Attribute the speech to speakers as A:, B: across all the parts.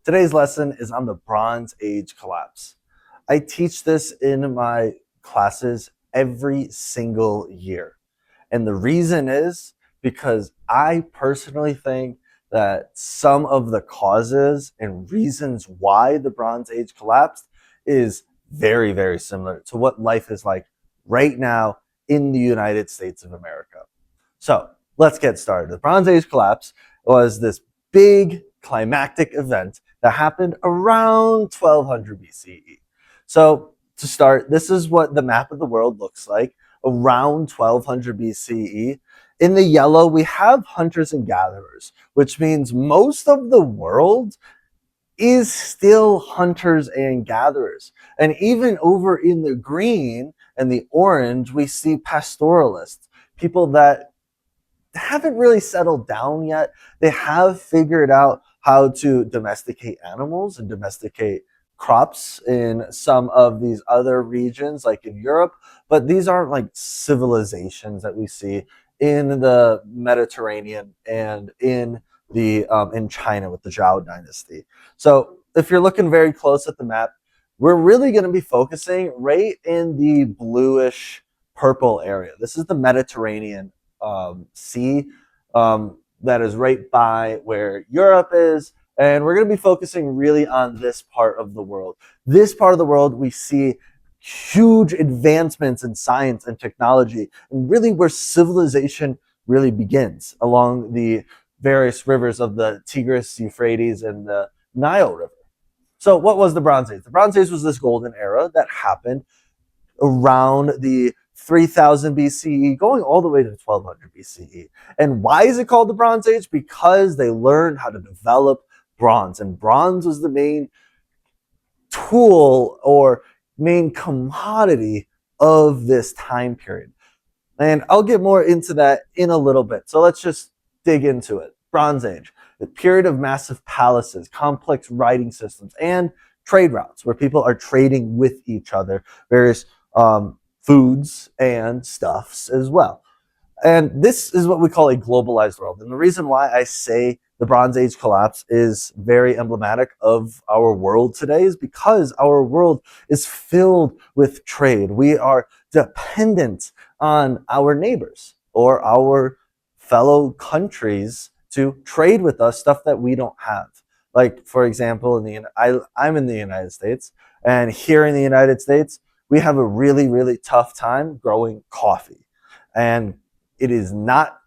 A: Today's lesson is on the Bronze Age collapse. I teach this in my classes every single year. And the reason is because I personally think that some of the causes and reasons why the Bronze Age collapsed is very, very similar to what life is like right now in the United States of America. So let's get started. The Bronze Age collapse was this big climactic event that happened around 1200 BCE. So to start, this is what the map of the world looks like around 1200 BCE. In the yellow, we have hunters and gatherers, which means most of the world is still hunters and gatherers. And even over in the green and the orange, we see pastoralists, people that haven't really settled down yet. They have figured out how to domesticate animals and domesticate crops in some of these other regions, like in Europe, but these aren't like civilizations that we see in the Mediterranean and in China with the Zhou dynasty. So if you're looking very close at the map, we're really going to be focusing right in the bluish purple area. This is the Mediterranean Sea that is right by where Europe is. And we're going to be focusing really on this part of the world. This part of the world, we see huge advancements in science and technology, and really where civilization really begins along the various rivers of the Tigris, Euphrates, and the Nile River. So what was the Bronze Age? The Bronze Age was this golden era that happened around the 3000 BCE, going all the way to 1200 BCE. And why is it called the Bronze Age? Because they learned how to develop bronze, and bronze was the main tool or main commodity of this time period. And I'll get more into that in a little bit. So let's just dig into it. Bronze Age, the period of massive palaces, complex writing systems, and trade routes where people are trading with each other, various foods and stuffs as well. And this is what we call a globalized world. And the reason why I say the Bronze Age collapse is very emblematic of our world today is because our world is filled with trade. We are dependent on our neighbors or our fellow countries to trade with us stuff that we don't have. Like, for example, I'm in the United States, and here in the United States, we have a really, really tough time growing coffee. And it is not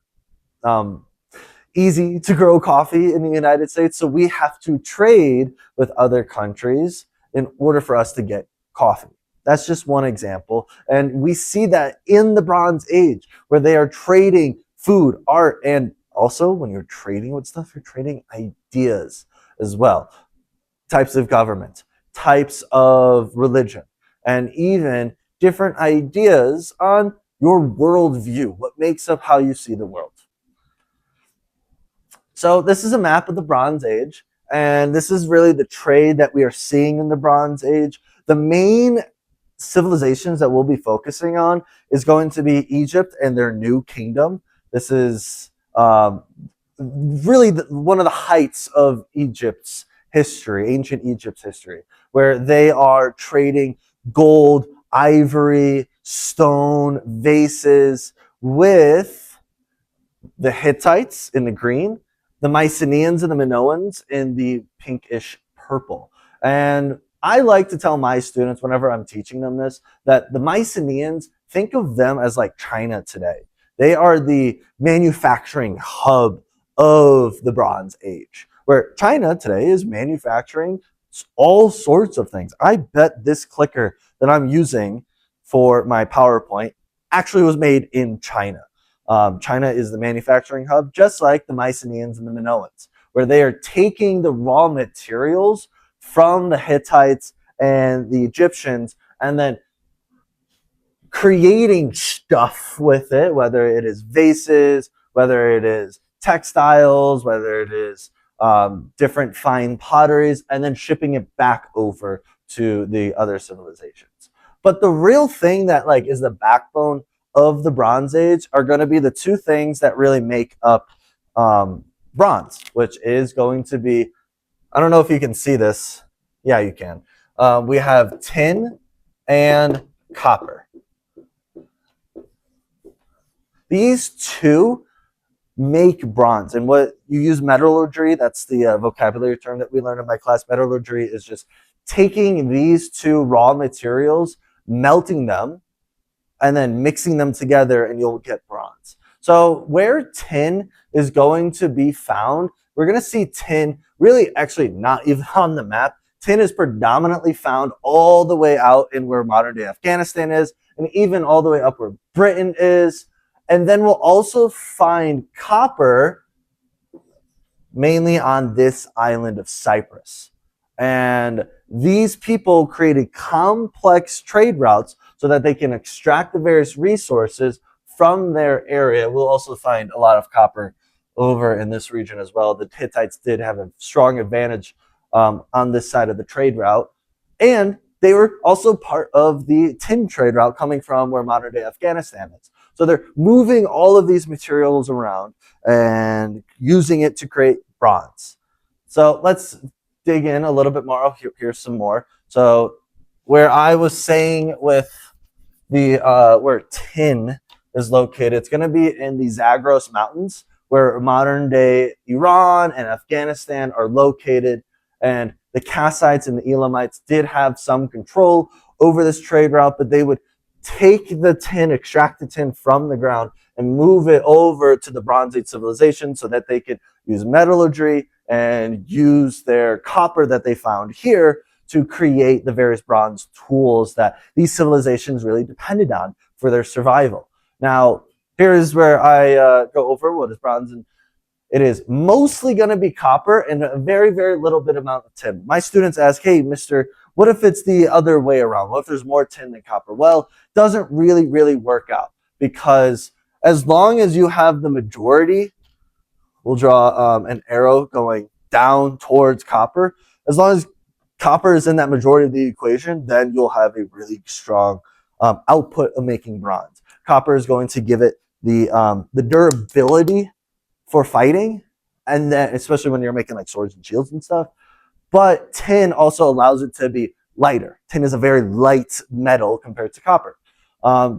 A: easy to grow coffee in the United States, so we have to trade with other countries in order for us to get coffee. That's just one example. And we see that in the Bronze Age, where they are trading food, art, and also when you're trading with stuff, you're trading ideas as well. Types of government, types of religion, and even different ideas on your worldview, what makes up how you see the world. So this is a map of the Bronze Age, and this is really the trade that we are seeing in the Bronze Age. The main civilizations that we'll be focusing on is going to be Egypt and their new kingdom. This is really one of the heights of Egypt's history, ancient Egypt's history, where they are trading gold, ivory, stone, vases with the Hittites in the green, the Mycenaeans and the Minoans in the pinkish purple. And I like to tell my students whenever I'm teaching them this, that the Mycenaeans, think of them as like China today. They are the manufacturing hub of the Bronze Age, where China today is manufacturing all sorts of things. I bet this clicker that I'm using for my PowerPoint actually was made in China. China is the manufacturing hub, just like the Mycenaeans and the Minoans, where they are taking the raw materials from the Hittites and the Egyptians and then creating stuff with it, whether it is vases, whether it is textiles, whether it is different fine potteries, and then shipping it back over to the other civilizations. But the real thing that like is the backbone of the Bronze Age are going to be the two things that really make up bronze, which is going to be I don't know if you can see this. Yeah, you can. We have tin and copper. These two make bronze. And what you use metallurgy, that's the vocabulary term that we learned in my class. Metallurgy is just taking these two raw materials, melting them, and then mixing them together, and you'll get bronze. So where tin is going to be found, we're going to see tin really actually not even on the map. Tin is predominantly found all the way out in where modern day Afghanistan is, and even all the way up where Britain is. And then we'll also find copper mainly on this island of Cyprus. And these people created complex trade routes so that they can extract the various resources from their area. We'll also find a lot of copper over in this region as well. The Hittites did have a strong advantage on this side of the trade route. And they were also part of the tin trade route coming from where modern day Afghanistan is. So they're moving all of these materials around and using it to create bronze. So let's dig in a little bit more. Oh, here's some more. So where I was saying with the where tin is located, it's going to be in the Zagros Mountains, where modern day Iran and Afghanistan are located. And the Kassites and the Elamites did have some control over this trade route, but they would take the tin, extract the tin from the ground, and move it over to the Bronze Age civilization so that they could use metallurgy and use their copper that they found here to create the various bronze tools that these civilizations really depended on for their survival. Now, here's where I go over what is bronze, and it is mostly going to be copper and a very, very little bit amount of tin. My students ask, hey, mister, what if it's the other way around? What if there's more tin than copper? Well, it doesn't really work out, because as long as you have the majority, we'll draw an arrow going down towards copper. As long as copper is in that majority of the equation, then you'll have a really strong output of making bronze. Copper is going to give it the durability for fighting, and then especially when you're making like swords and shields and stuff. But tin also allows it to be lighter. Tin is a very light metal compared to copper.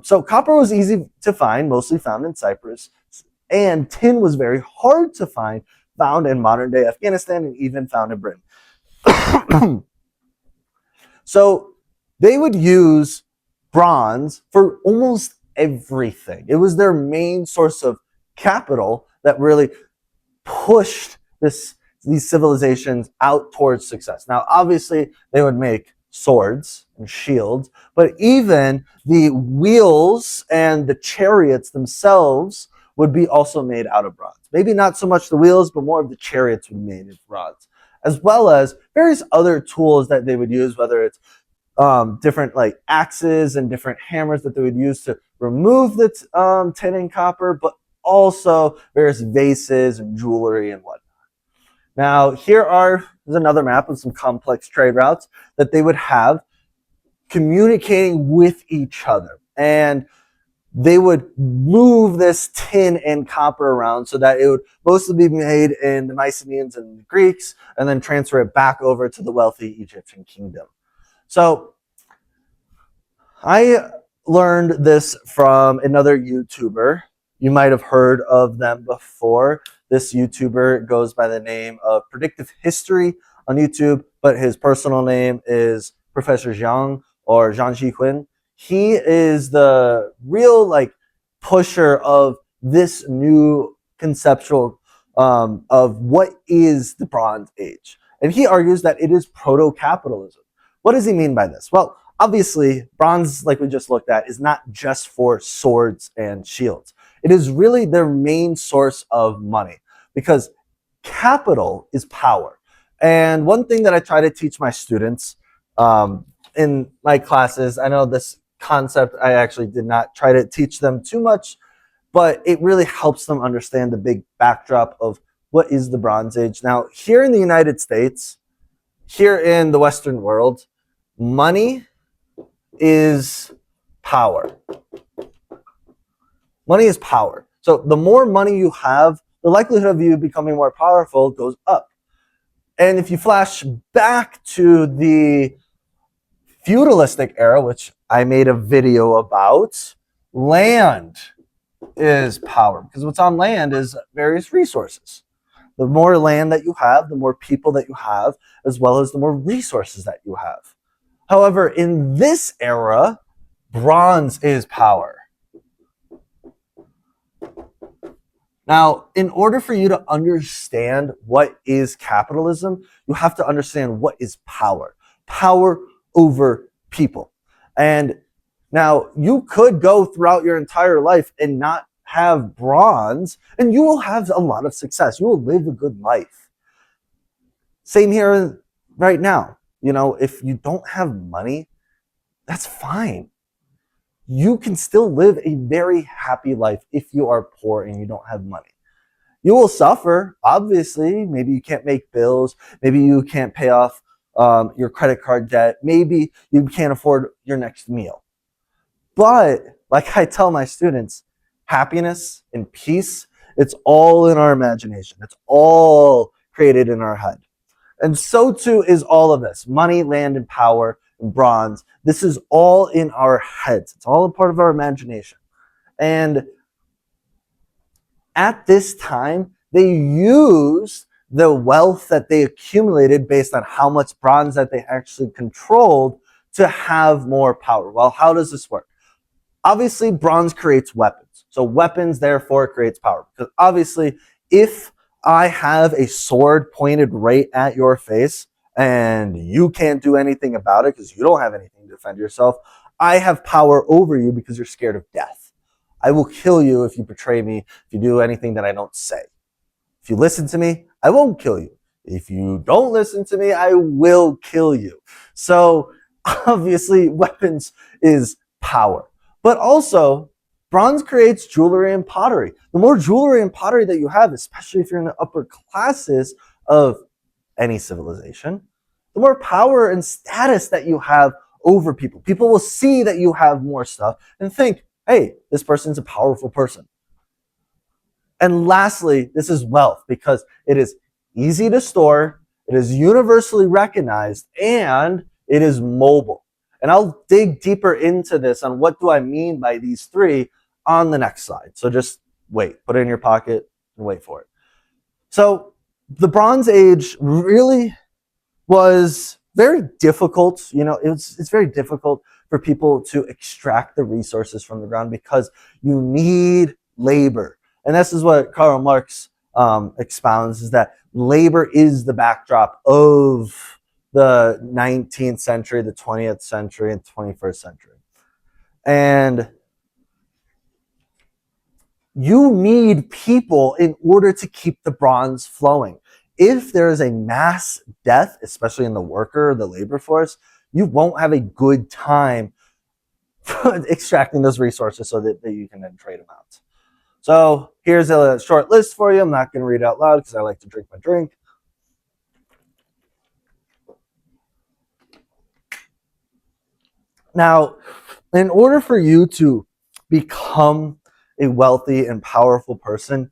A: So copper was easy to find, mostly found in Cyprus, and tin was very hard to find, found in modern day Afghanistan and even found in Britain. So they would use bronze for almost everything. It was their main source of capital that really pushed these civilizations out towards success. Now, obviously, they would make swords and shields, but even the wheels and the chariots themselves would be also made out of bronze. Maybe not so much the wheels, but more of the chariots would be made of bronze, as well as various other tools that they would use, whether it's different like axes and different hammers that they would use to remove the tin and copper, but also various vases and jewelry and whatnot. Now, here's another map of some complex trade routes that they would have communicating with each other. And they would move this tin and copper around so that it would mostly be made in the Mycenaeans and the Greeks, and then transfer it back over to the wealthy Egyptian kingdom. So I learned this from another YouTuber. You might have heard of them before. This YouTuber goes by the name of Predictive History on YouTube, but his personal name is Professor Zhang, or Zhang Jiquin. He is the real like pusher of this new conceptual of what is the Bronze Age. And he argues that it is proto-capitalism. What does he mean by this? Well, obviously, bronze, like we just looked at, is not just for swords and shields. It is really their main source of money, because capital is power. And one thing that I try to teach my students in my classes, I know this concept I actually did not try to teach them too much, but it really helps them understand the big backdrop of what is the Bronze Age. Now, here in the United States, here in the Western world, money is power. Money is power. So the more money you have, the likelihood of you becoming more powerful goes up. And if you flash back to the feudalistic era, which I made a video about, land is power, because what's on land is various resources. The more land that you have, the more people that you have, as well as the more resources that you have. However, in this era, bronze is power. Now, in order for you to understand what is capitalism, you have to understand what is power. Power over people. And now you could go throughout your entire life and not have bronze, and you will have a lot of success. You will live a good life. Same here right now. You know, if you don't have money, that's fine. You can still live a very happy life if you are poor and you don't have money. You will suffer, obviously. Maybe you can't make bills. Maybe you can't pay off your credit card debt. Maybe you can't afford your next meal. But like I tell my students, happiness and peace, it's all in our imagination. It's all created in our head. And so too is all of this. Money, land, and power, and bronze. This is all in our heads. It's all a part of our imagination. And at this time, they used the wealth that they accumulated based on how much bronze that they actually controlled to have more power. Well, how does this work? Obviously, bronze creates weapons. So weapons, therefore, creates power. Because obviously, if I have a sword pointed right at your face and you can't do anything about it because you don't have anything to defend yourself, I have power over you because you're scared of death. I will kill you if you betray me, if you do anything that I don't say. If you listen to me, I won't kill you. If you don't listen to me, I will kill you. So obviously, weapons is power. But also, bronze creates jewelry and pottery. The more jewelry and pottery that you have, especially if you're in the upper classes of any civilization, the more power and status that you have over people. People will see that you have more stuff and think, hey, this person's a powerful person. And lastly, this is wealth, because it is easy to store, it is universally recognized, and it is mobile. And I'll dig deeper into this on what do I mean by these three on the next slide. So just wait, put it in your pocket and wait for it. So the Bronze Age really was very difficult. You know, it's very difficult for people to extract the resources from the ground because you need labor. And this is what Karl Marx expounds, is that labor is the backdrop of the 19th century, the 20th century, and 21st century. And you need people in order to keep the bronze flowing. If there is a mass death, especially in the worker, the labor force, you won't have a good time extracting those resources so that you can then trade them out. So here's a short list for you. I'm not going to read it out loud because I like to drink my drink. Now, in order for you to become a wealthy and powerful person,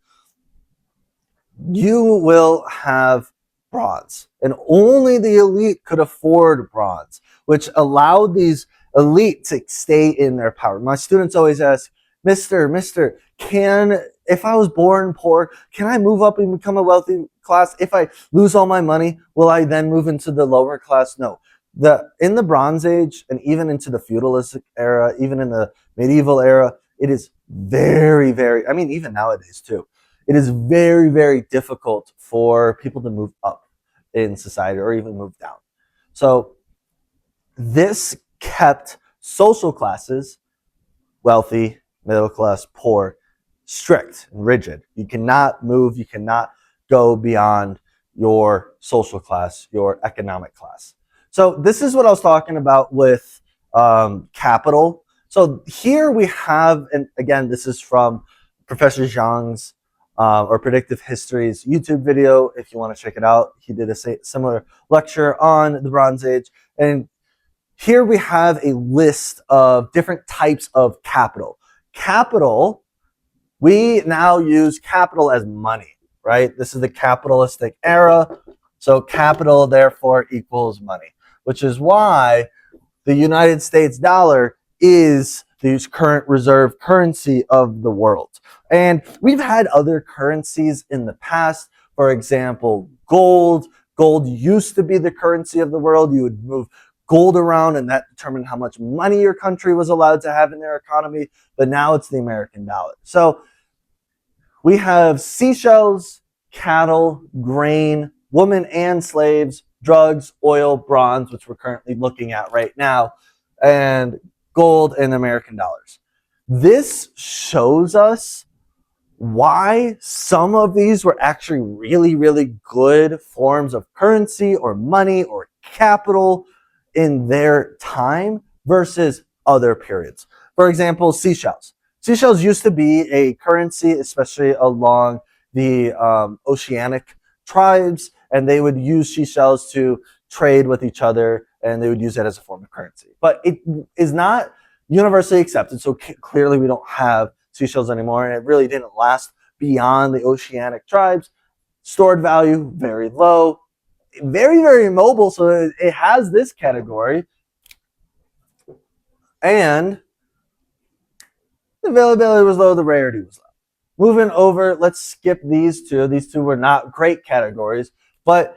A: you will have bronze. And only the elite could afford bronze, which allowed these elite to stay in their power. My students always ask, Mister, if I was born poor, can I move up and become a wealthy class? If I lose all my money, will I then move into the lower class? No. In the Bronze Age, and even into the feudalistic era, even in the medieval era, it is very, very, I mean, even nowadays too, it is very, very difficult for people to move up in society or even move down. So this kept social classes, wealthy, middle class, poor, strict and rigid. You cannot move, you cannot go beyond your social class, your economic class. So this is what I was talking about with capital. So here we have, and again, this is from Professor Zhang's or Predictive History's YouTube video. If you want to check it out, he did a similar lecture on the Bronze Age. And here we have a list of different types of capital. Capital, we now use capital as money, right? This is the capitalistic era. So capital therefore equals money, which is why the United States dollar is the current reserve currency of the world. And we've had other currencies in the past. For example, gold. Gold used to be the currency of the world. You would move gold around and that determined how much money your country was allowed to have in their economy. But now it's the American dollar. So we have seashells, cattle, grain, women and slaves, drugs, oil, bronze, which we're currently looking at right now, and gold and American dollars. This shows us why some of these were actually really, really good forms of currency or money or capital in their time versus other periods. For example, seashells. Seashells used to be a currency, especially along the oceanic tribes, and they would use seashells to trade with each other, and they would use that as a form of currency. But it is not universally accepted, so clearly we don't have seashells anymore, and it really didn't last beyond the oceanic tribes. Stored value, very low, very, very mobile, so it has this category. And the availability was low, the rarity was low. Moving over, let's skip these two. These two were not great categories, but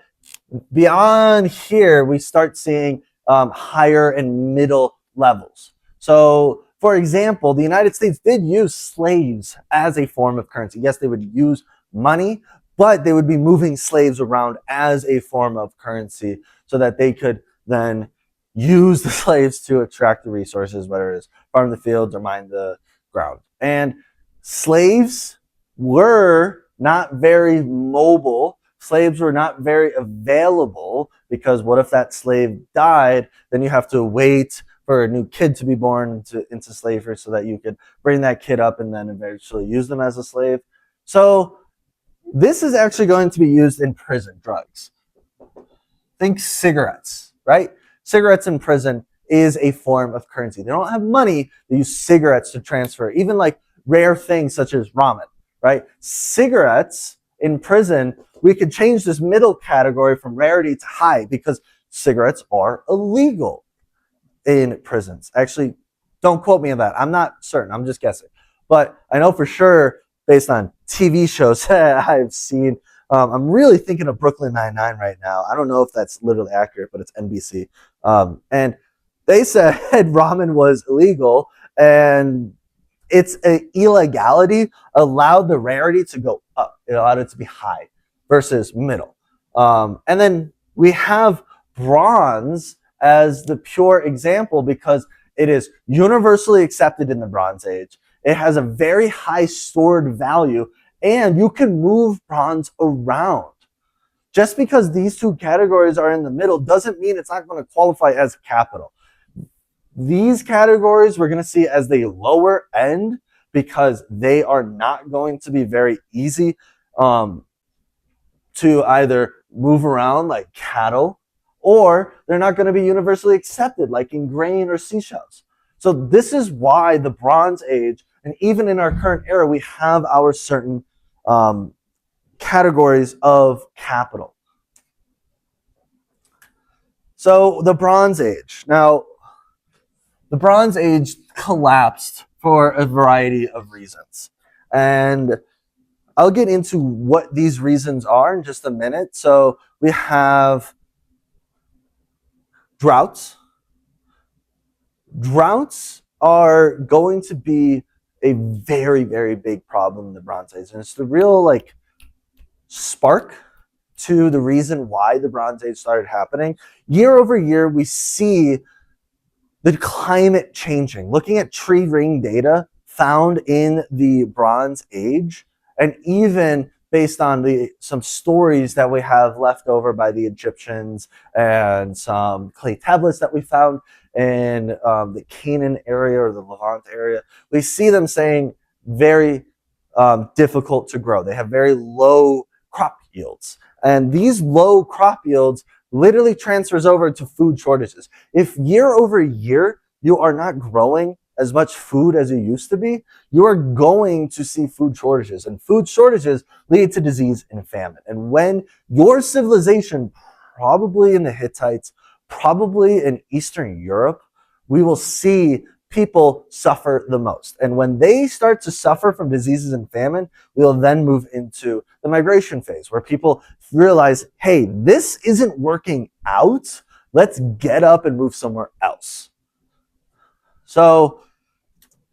A: beyond here, we start seeing higher and middle levels. So, for example, the United States did use slaves as a form of currency. Yes, they would use money, but they would be moving slaves around as a form of currency so that they could then use the slaves to extract the resources, whether it's farm the fields or mine the ground. And slaves were not very mobile. Slaves were not very available because what if that slave died? Then you have to wait for a new kid to be born into slavery so that you could bring that kid up and then eventually use them as a slave. So this is actually going to be used in prison drugs. Think cigarettes, right? Cigarettes in prison is a form of currency. They don't have money. They use cigarettes to transfer, even like rare things such as ramen, right? Cigarettes in prison, we could change this middle category from rarity to high because cigarettes are illegal in prisons. Actually, don't quote me on that. I'm not certain. I'm just guessing. But I know for sure, based on TV shows I've seen, I'm really thinking of Brooklyn Nine-Nine right now. I don't know if that's literally accurate, but it's NBC. And they said ramen was illegal, and its illegality allowed the rarity to go up. It allowed it to be high versus middle. And then we have bronze as the pure example because it is universally accepted in the Bronze Age. It has a very high stored value, and you can move bronze around. Just because these two categories are in the middle doesn't mean it's not going to qualify as capital. These categories we're going to see as the lower end because they are not going to be very easy to either move around like cattle, or they're not going to be universally accepted like in grain or seashells. So this is why the Bronze Age, and even in our current era, we have our certain categories of capital. So the Bronze Age. Now, the Bronze Age collapsed for a variety of reasons. And I'll get into what these reasons are in just a minute. So we have droughts. Droughts are going to be a very, very big problem in the Bronze Age. And it's the real like spark to the reason why the Bronze Age started happening. Year over year, we see the climate changing. Looking at tree ring data found in the Bronze Age, and even based on some stories that we have left over by the Egyptians and some clay tablets that we found in the Canaan area or the Levant area, we see them saying very difficult to grow. They have very low crop yields. And these low crop yields literally transfers over to food shortages. If year over year you are not growing as much food as you used to be, you are going to see food shortages. And food shortages lead to disease and famine. And when your civilization, probably in the Hittites, probably in Eastern Europe, we will see people suffer the most. And when they start to suffer from diseases and famine, we will then move into the migration phase where people realize, hey, this isn't working out. Let's get up and move somewhere else. So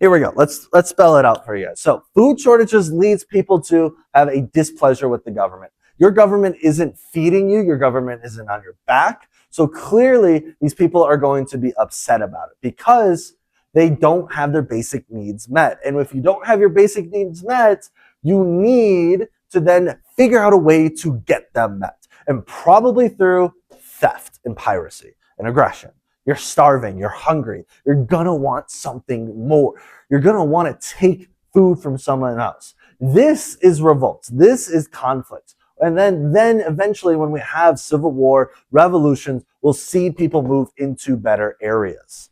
A: here we go. Let's spell it out for you guys. So food shortages leads people to have a displeasure with the government. Your government isn't feeding you. Your government isn't on your back. So clearly these people are going to be upset about it because they don't have their basic needs met. And if you don't have your basic needs met, you need to then figure out a way to get them met. And probably through theft and piracy and aggression. You're starving, you're hungry, you're gonna want something more. You're gonna wanna take food from someone else. This is revolt, this is conflict. And then eventually when we have civil war, revolutions, we'll see people move into better areas.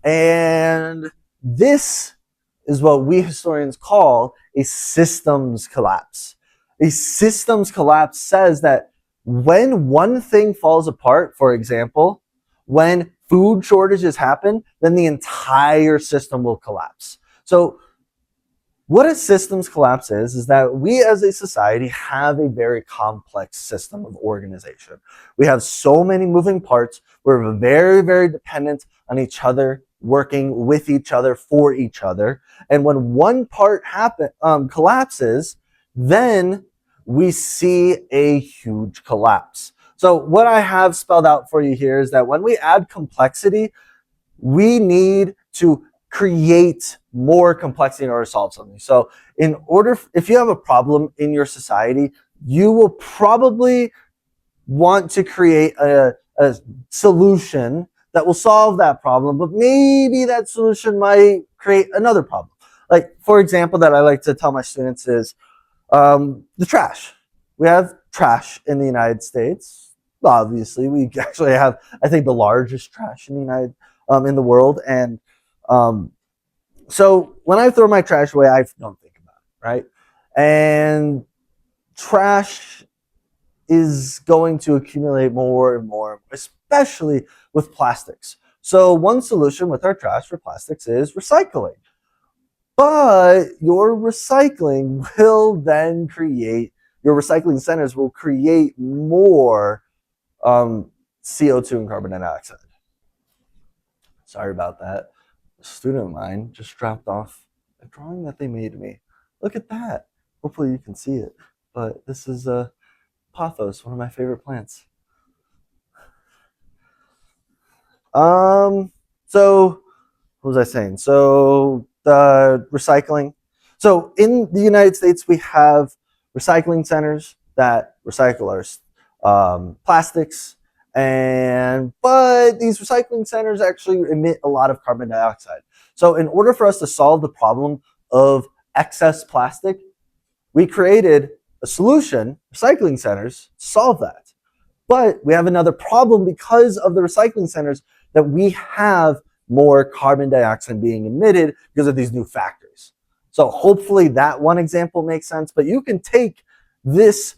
A: And this is what we historians call a systems collapse. A systems collapse says that when one thing falls apart, for example, when food shortages happen, then the entire system will collapse. So what a systems collapse is that we as a society have a very complex system of organization. We have so many moving parts. We're very, very dependent on each other, working with each other, for each other. And when one part collapses, then we see a huge collapse. So what I have spelled out for you here is that when we add complexity, we need to create more complexity in order to solve something. So if you have a problem in your society, you will probably want to create a solution that will solve that problem, but maybe that solution might create another problem. Like, for example, that I like to tell my students is the trash. We have trash in the United States. Obviously, we actually have, I think, the largest trash in the world. And so when I throw my trash away, I don't think about it, right? And trash is going to accumulate more and more, especially with plastics. So one solution with our trash for plastics is recycling. But your recycling centers will create more CO2 and carbon dioxide. Sorry about that. A student of mine just dropped off a drawing that they made me. Look at that. Hopefully you can see it. But this is pothos, one of my favorite plants. So what was I saying? So the recycling. So in the United States, we have recycling centers that recycle our plastics, but these recycling centers actually emit a lot of carbon dioxide. So in order for us to solve the problem of excess plastic, we created a solution, recycling centers, to solve that. But we have another problem because of the recycling centers, that we have more carbon dioxide being emitted because of these new factories. So hopefully that one example makes sense, but you can take this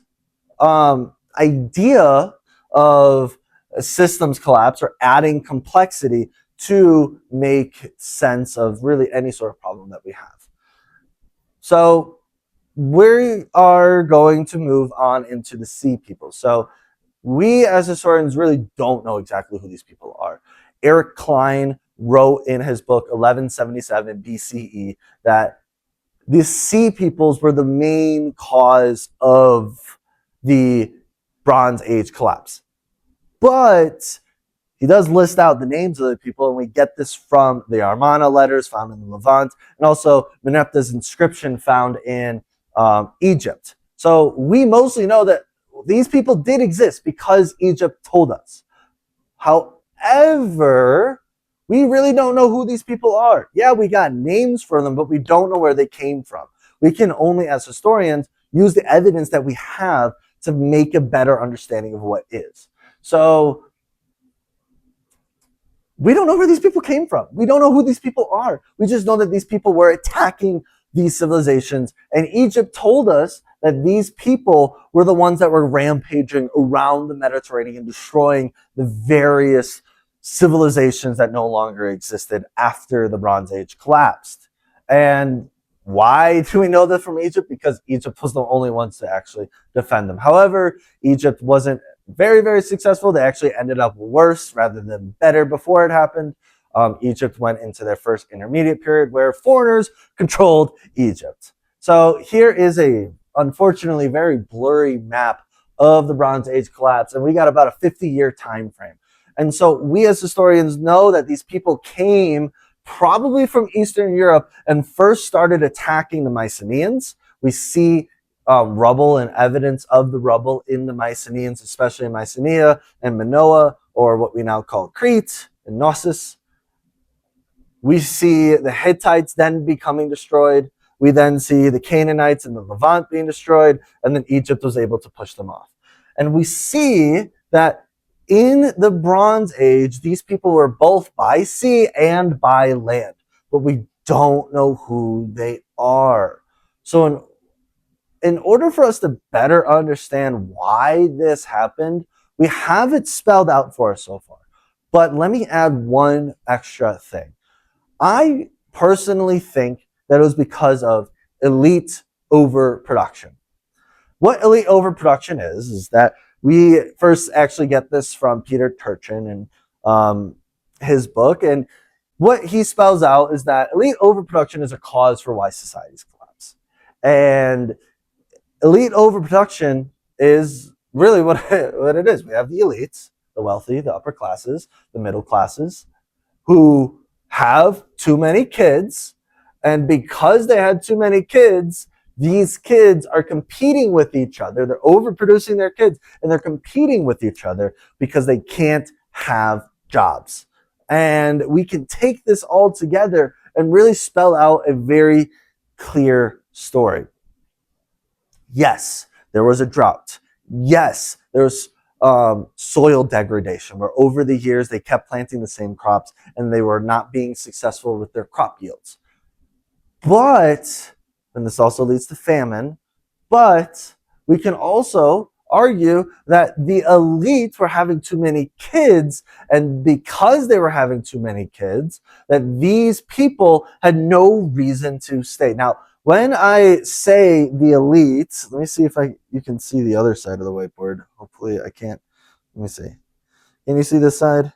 A: idea of a systems collapse or adding complexity to make sense of really any sort of problem that we have. So we are going to move on into the sea people. So we as historians really don't know exactly who these people are. Eric Klein wrote in his book 1177 BCE that the sea peoples were the main cause of the Bronze Age collapse. But he does list out the names of the people, and we get this from the Amarna letters found in the Levant, and also Merneptah's inscription found in Egypt. So we mostly know that these people did exist because Egypt told us. However, we really don't know who these people are. Yeah, we got names for them, but we don't know where they came from. We can only, as historians, use the evidence that we have to make a better understanding of what is. So we don't know where these people came from. We don't know who these people are. We just know that these people were attacking these civilizations. And Egypt told us that these people were the ones that were rampaging around the Mediterranean, destroying the various civilizations that no longer existed after the Bronze Age collapsed. And why do we know this from Egypt? Because Egypt was the only ones to actually defend them. However, Egypt wasn't very, very successful. They actually ended up worse rather than better before it happened. Egypt went into their first intermediate period where foreigners controlled Egypt. So here is a, unfortunately, very blurry map of the Bronze Age collapse, and we got about a 50-year time frame. And so we as historians know that these people came probably from Eastern Europe and first started attacking the Mycenaeans. We see rubble and evidence of the rubble in the Mycenaeans, especially in Mycenae and Minoa, or what we now call Crete and Knossos. We see the Hittites then becoming destroyed. We then see the Canaanites and the Levant being destroyed, and then Egypt was able to push them off. And we see that in the Bronze Age, these people were both by sea and by land, but we don't know who they are. So in order for us to better understand why this happened, we have it spelled out for us so far. But let me add one extra thing. I personally think that it was because of elite overproduction. What elite overproduction is that we first actually get this from Peter Turchin and his book. And what he spells out is that elite overproduction is a cause for why societies collapse. And elite overproduction is really what it is. We have the elites, the wealthy, the upper classes, the middle classes, who have too many kids. And because they had too many kids, these kids are competing with each other. They're overproducing their kids, and they're competing with each other because they can't have jobs. And we can take this all together and really spell out a very clear story. Yes, there was a drought. Yes, there was soil degradation, where over the years they kept planting the same crops and they were not being successful with their crop yields. But, and this also leads to famine, but we can also argue that the elite were having too many kids, and because they were having too many kids, that these people had no reason to stay. Now, when I say the elite, let me see if you can see the other side of the whiteboard. Hopefully I can't. Let me see. Can you see this side?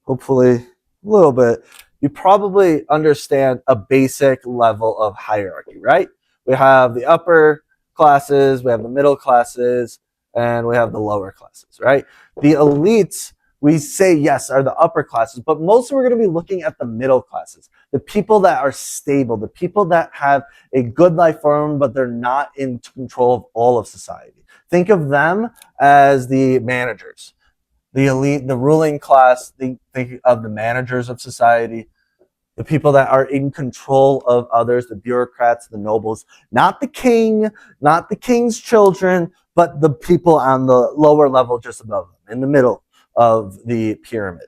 A: Hopefully a little bit. You probably understand a basic level of hierarchy, right? We have the upper classes, we have the middle classes, and we have the lower classes, right? The elites, we say, yes, are the upper classes, but mostly we're going to be looking at the middle classes, the people that are stable, the people that have a good life for them, but they're not in control of all of society. Think of them as the managers. The elite, the ruling class, think of the managers of society, the people that are in control of others, the bureaucrats, the nobles, not the king, not the king's children, but the people on the lower level just above them, in the middle of the pyramid.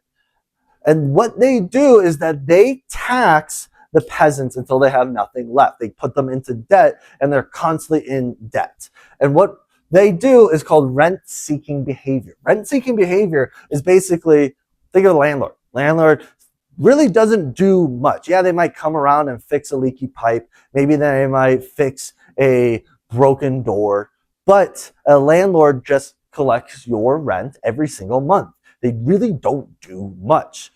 A: And what they do is that they tax the peasants until they have nothing left. They put them into debt, and they're constantly in debt. And what they do is called rent-seeking behavior. Rent-seeking behavior is basically, think of a landlord. Landlord really doesn't do much. Yeah, they might come around and fix a leaky pipe. Maybe they might fix a broken door. But a landlord just collects your rent every single month. They really don't do much.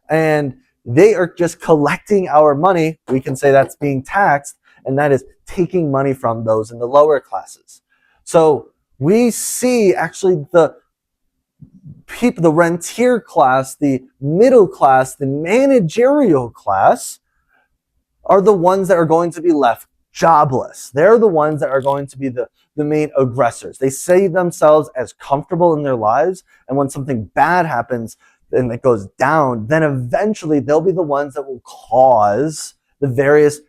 A: And they are just collecting our money. We can say that's being taxed, and that is taking money from those in the lower classes. So we see actually the people, the rentier class, the middle class, the managerial class are the ones that are going to be left jobless. They're the ones that are going to be the main aggressors. They see themselves as comfortable in their lives, and when something bad happens and it goes down, then eventually they'll be the ones that will cause the various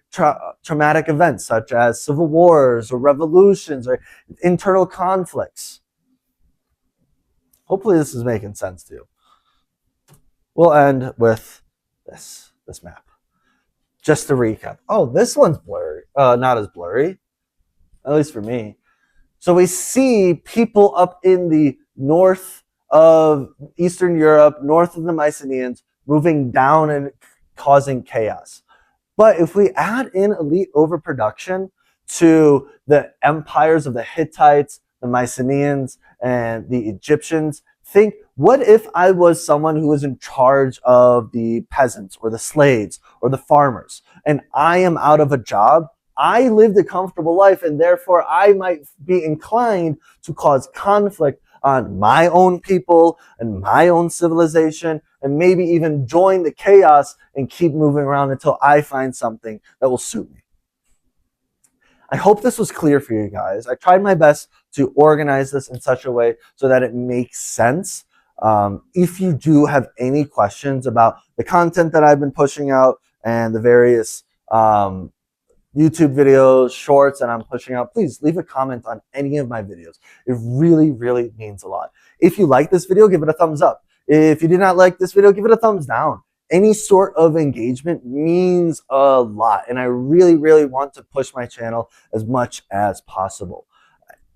A: traumatic events, such as civil wars or revolutions or internal conflicts. Hopefully this is making sense to you. we'll end with this map. Just to recap. Oh, this one's blurry. Not as blurry, at least for me. So we see people up in the north of Eastern Europe, north of the Mycenaeans, moving down and causing chaos. But if we add in elite overproduction to the empires of the Hittites, the Mycenaeans, and the Egyptians, think, what if I was someone who was in charge of the peasants or the slaves or the farmers, and I am out of a job? I lived a comfortable life, and therefore I might be inclined to cause conflict on my own people and my own civilization, and maybe even join the chaos and keep moving around until I find something that will suit me. I hope this was clear for you guys. I tried my best to organize this in such a way so that it makes sense. If you do have any questions about the content that I've been pushing out and the various YouTube videos, shorts that I'm pushing out, please leave a comment on any of my videos. It really, really means a lot. If you like this video, give it a thumbs up. If you did not like this video, give it a thumbs down. Any sort of engagement means a lot, and I really, really want to push my channel as much as possible.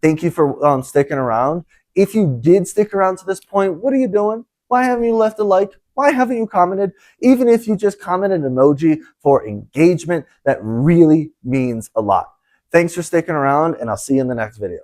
A: Thank you for sticking around. If you did stick around to this point, what are you doing? Why haven't you left a like? Why haven't you commented? Even if you just commented an emoji for engagement, that really means a lot. Thanks for sticking around, and I'll see you in the next video.